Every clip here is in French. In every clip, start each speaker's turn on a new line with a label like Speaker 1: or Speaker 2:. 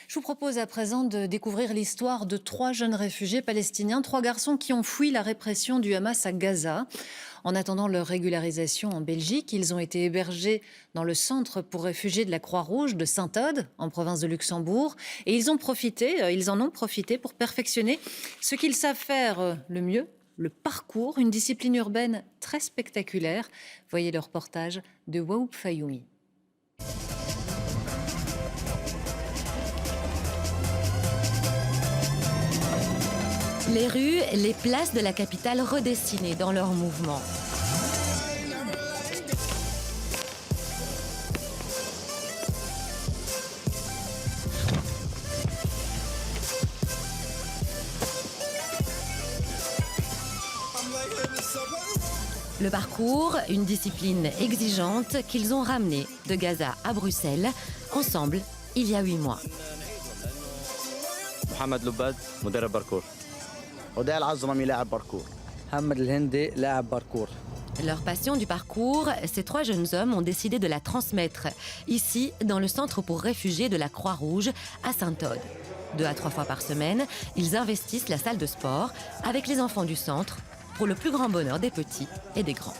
Speaker 1: Je vous propose à présent de découvrir l'histoire de 3 jeunes réfugiés palestiniens, 3 garçons qui ont fui la répression du Hamas à Gaza. En attendant leur régularisation en Belgique, ils ont été hébergés dans le centre pour réfugiés de la Croix-Rouge de Saint-Odd, en province de Luxembourg. Et ils en ont profité pour perfectionner ce qu'ils savent faire le mieux, le parcours, une discipline urbaine très spectaculaire. Voyez le reportage de Waoub Fayoumi.
Speaker 2: Les rues, les places de la capitale redessinées dans leur mouvement. Le parcours, une discipline exigeante qu'ils ont ramenée de Gaza à Bruxelles, ensemble, il y a 8 mois.
Speaker 3: محمد لباد مدرب باركور.
Speaker 4: وداع العظمي لاعب باركور.
Speaker 5: محمد الهندي لاعب باركور.
Speaker 2: Leur passion du parcours, ces 3 jeunes hommes ont décidé de la transmettre, ici, dans le centre pour réfugiés de la Croix-Rouge, à Saint-Odd. 2 à 3 fois par semaine, ils investissent la salle de sport avec les enfants du centre, pour le plus grand bonheur des petits et des grands.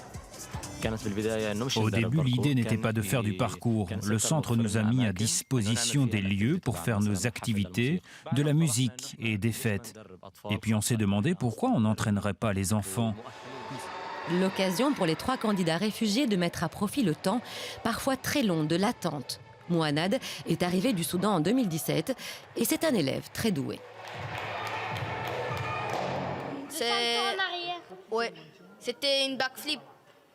Speaker 6: Au début, l'idée n'était pas de faire du parcours. Le centre nous a mis à disposition des lieux pour faire nos activités, de la musique et des fêtes. Et puis on s'est demandé pourquoi on n'entraînerait pas les enfants.
Speaker 2: L'occasion pour les 3 candidats réfugiés de mettre à profit le temps, parfois très long, de l'attente. Mouanad est arrivé du Soudan en 2017 et c'est un élève très doué.
Speaker 7: Ouais, c'était une backflip.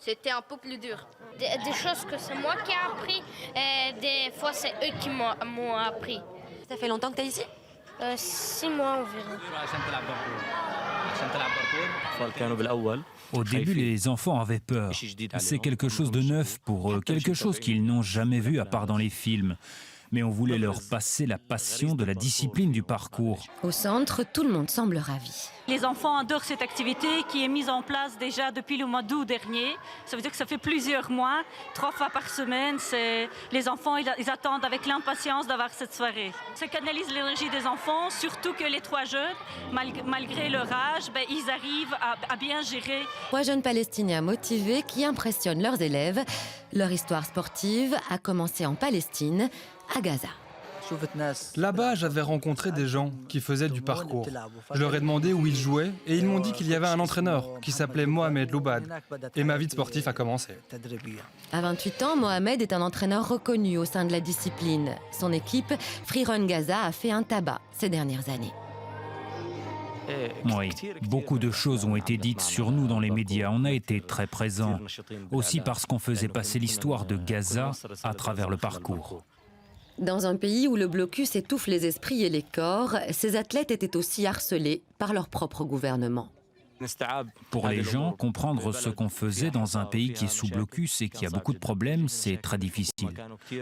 Speaker 7: C'était un peu plus dur. Des choses que c'est moi qui ai appris, et des fois c'est eux qui m'ont appris.
Speaker 2: Ça fait longtemps que tu es ici ?
Speaker 7: 6 mois environ.
Speaker 6: Au début, les enfants avaient peur. C'est quelque chose de neuf pour eux, quelque chose qu'ils n'ont jamais vu à part dans les films. Mais on voulait leur passer la passion de la discipline du parcours.
Speaker 2: Au centre, tout le monde semble ravi.
Speaker 8: Les enfants adorent cette activité qui est mise en place déjà depuis le mois d'août dernier. Ça veut dire que ça fait plusieurs mois, 3 fois par semaine. Les enfants, ils attendent avec l'impatience d'avoir cette soirée. Ça canalise l'énergie des enfants, surtout que les 3 jeunes, malgré leur âge, ils arrivent à bien gérer.
Speaker 2: 3 jeunes Palestiniens motivés qui impressionnent leurs élèves. Leur histoire sportive a commencé en Palestine, à Gaza.
Speaker 9: Là-bas, j'avais rencontré des gens qui faisaient du parcours. Je leur ai demandé où ils jouaient et ils m'ont dit qu'il y avait un entraîneur qui s'appelait Mohamed Loubad. Et ma vie de sportif a commencé.
Speaker 2: À 28 ans, Mohamed est un entraîneur reconnu au sein de la discipline. Son équipe, Free Run Gaza, a fait un tabac ces dernières années.
Speaker 6: Oui, beaucoup de choses ont été dites sur nous dans les médias. On a été très présents. Aussi parce qu'on faisait passer l'histoire de Gaza à travers le parcours.
Speaker 2: Dans un pays où le blocus étouffe les esprits et les corps, ces athlètes étaient aussi harcelés par leur propre gouvernement.
Speaker 6: Pour les gens, comprendre ce qu'on faisait dans un pays qui est sous blocus et qui a beaucoup de problèmes, c'est très difficile.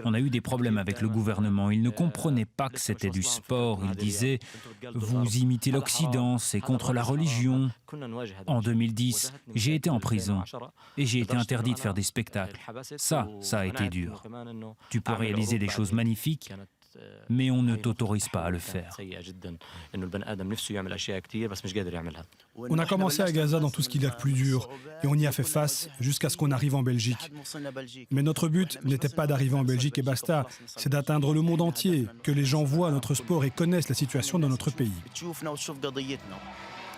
Speaker 6: On a eu des problèmes avec le gouvernement. Ils ne comprenaient pas que c'était du sport. Ils disaient « Vous imitez l'Occident, c'est contre la religion ». En 2010, j'ai été en prison et j'ai été interdit de faire des spectacles. Ça a été dur. Tu peux réaliser des choses magnifiques, mais on ne t'autorise pas à le faire.
Speaker 10: On a commencé à Gaza dans tout ce qu'il y a de plus dur et on y a fait face jusqu'à ce qu'on arrive en Belgique. Mais notre but n'était pas d'arriver en Belgique et basta, c'est d'atteindre le monde entier, que les gens voient notre sport et connaissent la situation dans notre pays.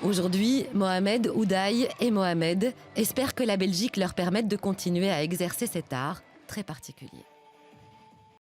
Speaker 2: Aujourd'hui, Mohamed, Oudaï et Mohamed espèrent que la Belgique leur permette de continuer à exercer cet art très particulier.